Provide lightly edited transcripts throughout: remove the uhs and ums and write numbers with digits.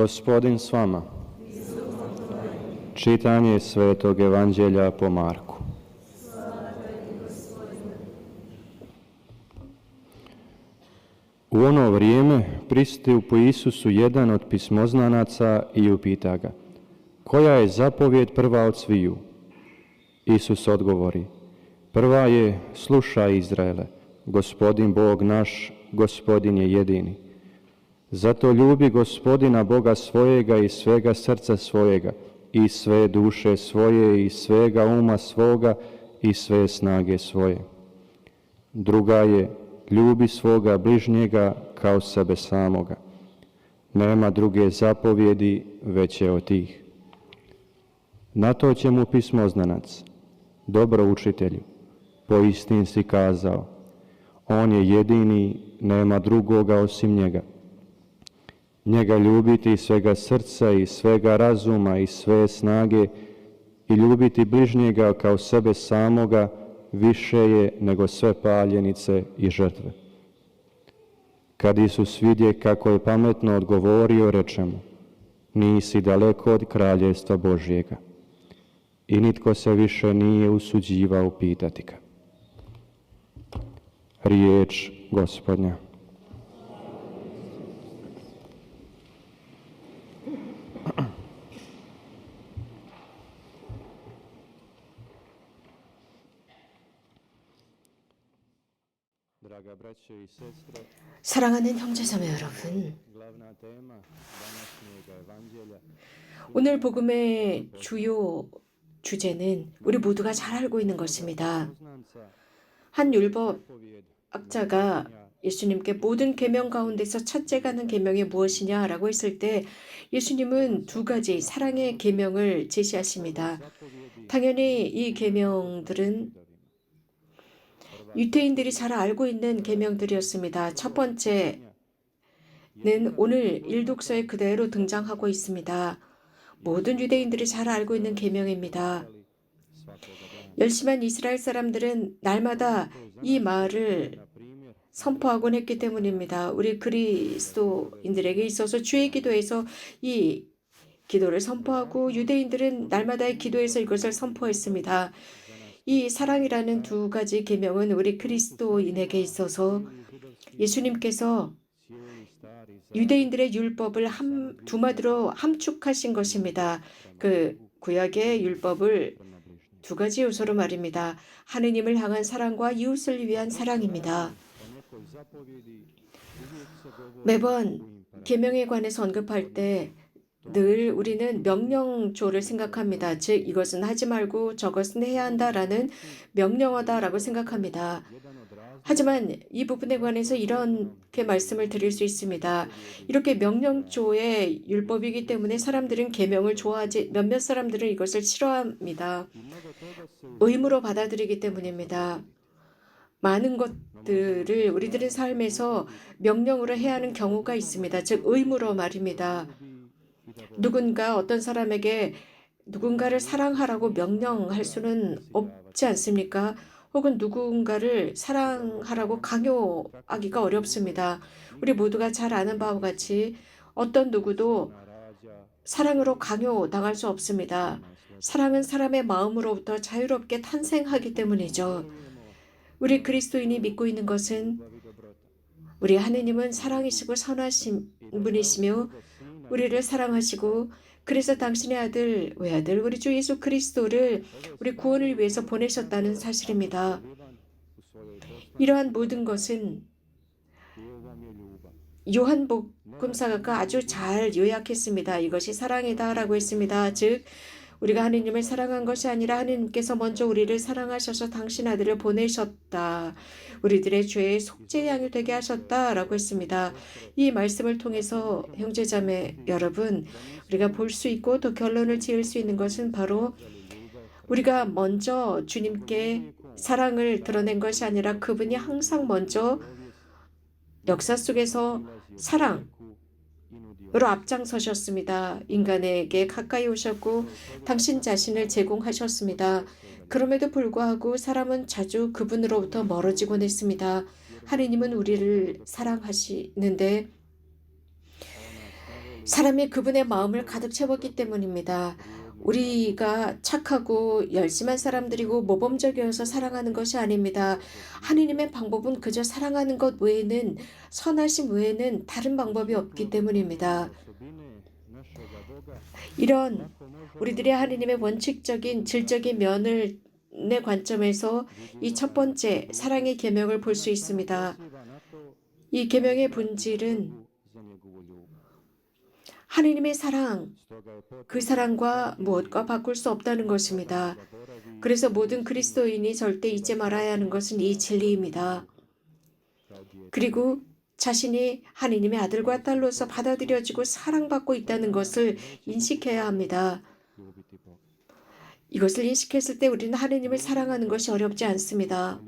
Gospodin s vama. Čitanje Svetog Evanđelja po Marku. U ono vrijeme pristiju po Isusu jedan od pismoznanaca i upita ga: koja je zapovjed prva od sviju? Isus odgovori: prva je: slušaj Izraele, Gospodin Bog naš, Gospodin je jedini. Zato ljubi Gospodina Boga svojega iz svega srca svojega, i sve duše svoje, i svega uma svoga, i sve snage svoje. Druga je: ljubi svoga bližnjega kao sebe samoga. Nema druge zapovjedi veće od tih. Na to će mu pismoznanac: dobro učitelju, poistin si kazao, on je jedini, nema drugoga osim njega. Njega ljubiti iz svega srca, i svega razuma, i sve snage, i ljubiti bližnjega kao sebe samoga više je nego sve paljenice i žrtve. Kad Isus vidje kako je pametno odgovorio, reče mu: nisi daleko od kraljevstva Božjega. I nitko se više nije usuđivao pitati ga. Riječ Gospodnja. 사랑하는 형제자매 여러분, 오늘 복음의 주요 주제는 우리 모두가 잘 알고 있는 것입니다. 한 율법학자가 예수님께 모든 계명 가운데서 첫째가 하는 계명이 무엇이냐라고 했을 때 예수님은 두 가지 사랑의 계명을 제시하십니다. 당연히 이 계명들은 유대인들이 잘 알고 있는 계명들이었습니다. 첫 번째는 오늘 일독서에 그대로 등장하고 있습니다. 모든 유대인들이 잘 알고 있는 계명입니다. 열심한 이스라엘 사람들은 날마다 이 말을 선포하곤 했기 때문입니다. 우리 그리스도인들에게 있어서 주의 기도에서 이 기도를 선포하고 유대인들은 날마다의 기도에서 이것을 선포했습니다. 이 사랑이라는 두 가지 계명은 우리 그리스도인에게 있어서 예수님께서 유대인들의 율법을 두 마디로 함축하신 것입니다. 그 구약의 율법을 두 가지 요소로 말입니다. 하느님을 향한 사랑과 이웃을 위한 사랑입니다. 매번 계명에 관해서 언급할 때 늘 우리는 명령조를 생각합니다. 즉 이것은 하지 말고 저것은 해야 한다라는 명령어다라고 생각합니다. 하지만 이 부분에 관해서 이렇게 말씀을 드릴 수 있습니다. 이렇게 명령조의 율법이기 때문에 사람들은 계명을 좋아하지, 몇몇 사람들은 이것을 싫어합니다. 의무로 받아들이기 때문입니다. 많은 것들을 우리들의 삶에서 명령으로 해야 하는 경우가 있습니다. 즉 의무로 말입니다. 누군가 어떤 사람에게 누군가를 사랑하라고 명령할 수는 없지 않습니까? 혹은 누군가를 사랑하라고 강요하기가 어렵습니다. 우리 모두가 잘 아는 바와 같이 어떤 누구도 사랑으로 강요당할 수 없습니다. 사랑은 사람의 마음으로부터 자유롭게 탄생하기 때문이죠. 우리 그리스도인이 믿고 있는 것은 우리 하느님은 사랑이시고 선하신 분이시며 우리를 사랑하시고 그래서 당신의 아들, 외아들, 우리 주 예수 그리스도를 우리 구원을 위해서 보내셨다는 사실입니다. 이러한 모든 것은 요한복음사가 아주 잘 요약했습니다. 이것이 사랑이다라고 했습니다. 즉 우리가 하느님을 사랑한 것이 아니라 하느님께서 먼저 우리를 사랑하셔서 당신 아들을 보내셨다. 우리들의 죄의 속죄 양이 되게 하셨다라고 했습니다. 이 말씀을 통해서 형제자매 여러분, 우리가 볼 수 있고 또 결론을 지을 수 있는 것은 바로 우리가 먼저 주님께 사랑을 드러낸 것이 아니라 그분이 항상 먼저 역사 속에서 사랑으로 앞장서셨습니다. 인간에게 가까이 오셨고 당신 자신을 제공하셨습니다. 그럼에도 불구하고 사람은 자주 그분으로부터 멀어지곤 했습니다. 하느님은 우리를 사랑하시는데 사람이 그분의 마음을 가득 채웠기 때문입니다. 우리가 착하고 열심한 사람들이고 모범적이어서 사랑하는 것이 아닙니다. 하느님의 방법은 그저 사랑하는 것 외에는, 선하심 외에는 다른 방법이 없기 때문입니다. 이런 우리들의 하느님의 원칙적인 질적인 면을 내 관점에서 이 첫 번째 사랑의 계명을 볼 수 있습니다. 이 계명의 본질은 하느님의 사랑, 그 사랑과 무엇과 바꿀 수 없다는 것입니다. 그래서 모든 그리스도인이 절대 잊지 말아야 하는 것은 이 진리입니다. 그리고 자신이 하느님의 아들과 딸로서 받아들여지고 사랑받고 있다는 것을 인식해야 합니다. 이것을 인식했을 때 우리는 하느님을 사랑하는 것이 어렵지 않습니다.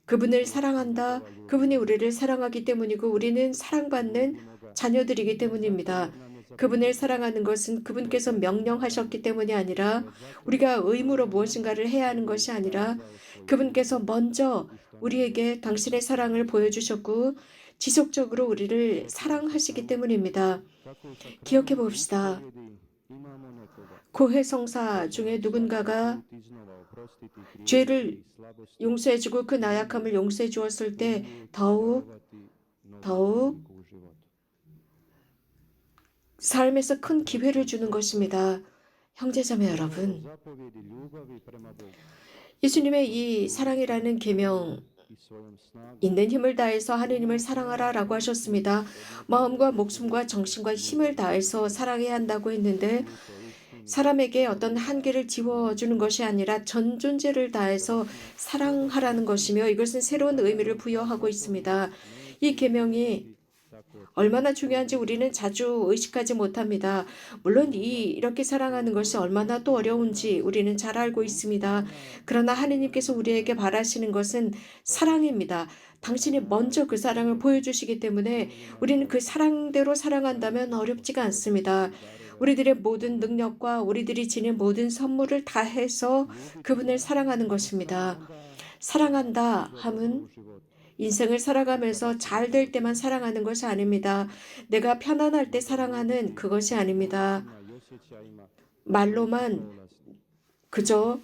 그분을 사랑한다. 그분이 우리를 사랑하기 때문이고 우리는 사랑받는 자녀들이기 때문입니다. 그분을 사랑하는 것은 그분께서 명령하셨기 때문이 아니라 우리가 의무로 무엇인가를 해야 하는 것이 아니라 그분께서 먼저 우리에게 당신의 사랑을 보여주셨고 지속적으로 우리를 사랑하시기 때문입니다. 기억해 봅시다. 고해성사 중에 누군가가 죄를 용서해주고 그 나약함을 용서해 주었을 때 더욱 삶에서 큰 기회를 주는 것입니다. 형제자매 여러분, 예수님의 이 사랑이라는 계명, 있는 힘을 다해서 하느님을 사랑하라 라고 하셨습니다. 마음과 목숨과 정신과 힘을 다해서 사랑해야 한다고 했는데 사람에게 어떤 한계를 지워주는 것이 아니라 전 존재를 다해서 사랑하라는 것이며 이것은 새로운 의미를 부여하고 있습니다. 이 계명이 얼마나 중요한지 우리는 자주 의식하지 못합니다. 물론 이렇게 사랑하는 것이 얼마나 또 어려운지 우리는 잘 알고 있습니다. 그러나 하느님께서 우리에게 바라시는 것은 사랑입니다. 당신이 먼저 그 사랑을 보여주시기 때문에 우리는 그 사랑대로 사랑한다면 어렵지가 않습니다. 우리들의 모든 능력과 우리들이 지닌 모든 선물을 다해서 그분을 사랑하는 것입니다. 사랑한다 함은 인생을 살아가면서 잘 될 때만 사랑하는 것이 아닙니다. 내가 편안할 때 사랑하는 그것이 아닙니다. 말로만 그저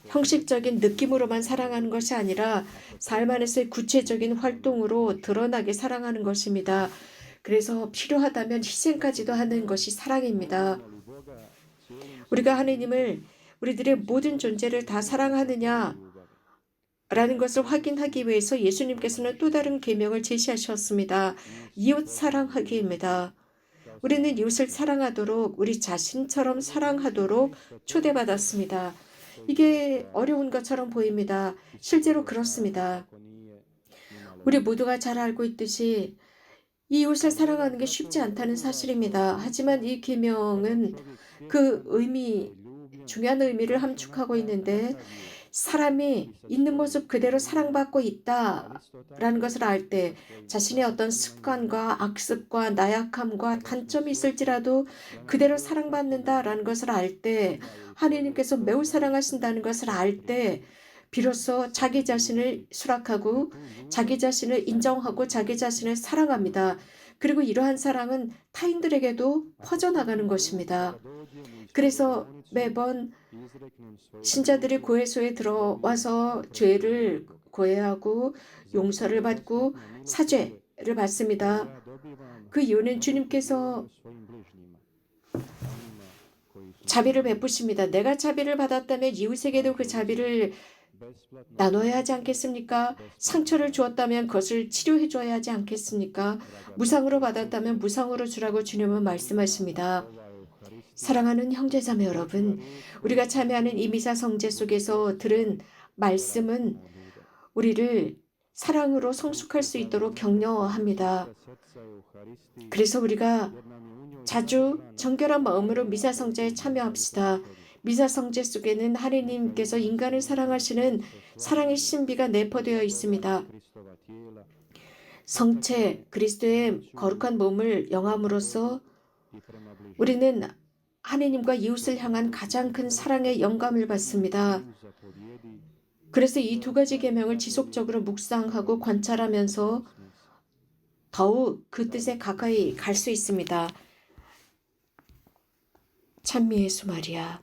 형식적인 느낌으로만 사랑하는 것이 아니라 삶 안에서의 구체적인 활동으로 드러나게 사랑하는 것입니다. 그래서 필요하다면 희생까지도 하는 것이 사랑입니다. 우리가 하느님을 우리들의 모든 존재를 다 사랑하느냐 라는 것을 확인하기 위해서 예수님께서는 또 다른 계명을 제시하셨습니다. 이웃 사랑하기입니다. 우리는 이웃을 사랑하도록 우리 자신처럼 사랑하도록 초대받았습니다. 이게 어려운 것처럼 보입니다. 실제로 그렇습니다. 우리 모두가 잘 알고 있듯이 이웃을 사랑하는 게 쉽지 않다는 사실입니다. 하지만 이 계명은 그 중요한 의미를 함축하고 있는데 사람이 있는 모습 그대로 사랑받고 있다라는 것을 알 때 자신의 어떤 습관과 악습과 나약함과 단점이 있을지라도 그대로 사랑받는다라는 것을 알 때 하느님께서 매우 사랑하신다는 것을 알 때 비로소 자기 자신을 수락하고 자기 자신을 인정하고 자기 자신을 사랑합니다. 그리고 이러한 사랑은 타인들에게도 퍼져나가는 것입니다. 그래서 매번 신자들이 고해소에 들어와서 죄를 고해하고 용서를 받고 사죄를 받습니다. 그 이유는 주님께서 자비를 베푸십니다. 내가 자비를 받았다면 이웃에게도 그 자비를 나눠야 하지 않겠습니까? 상처를 주었다면 그것을 치료해 줘야 하지 않겠습니까? 무상으로 받았다면 무상으로 주라고 주님은 말씀하십니다. 사랑하는 형제자매 여러분, 우리가 참여하는 이 미사 성제 속에서 들은 말씀은 우리를 사랑으로 성숙할 수 있도록 격려합니다. 그래서 우리가 자주 정결한 마음으로 미사 성제에 참여합시다. 미사 성제 속에는 하느님께서 인간을 사랑하시는 사랑의 신비가 내포되어 있습니다. 성체 그리스도의 거룩한 몸을 영함으로써 우리는 하느님과 이웃을 향한 가장 큰 사랑의 영감을 받습니다. 그래서 이 두 가지 계명을 지속적으로 묵상하고 관찰하면서 더욱 그 뜻에 가까이 갈 수 있습니다. 찬미 예수 마리아.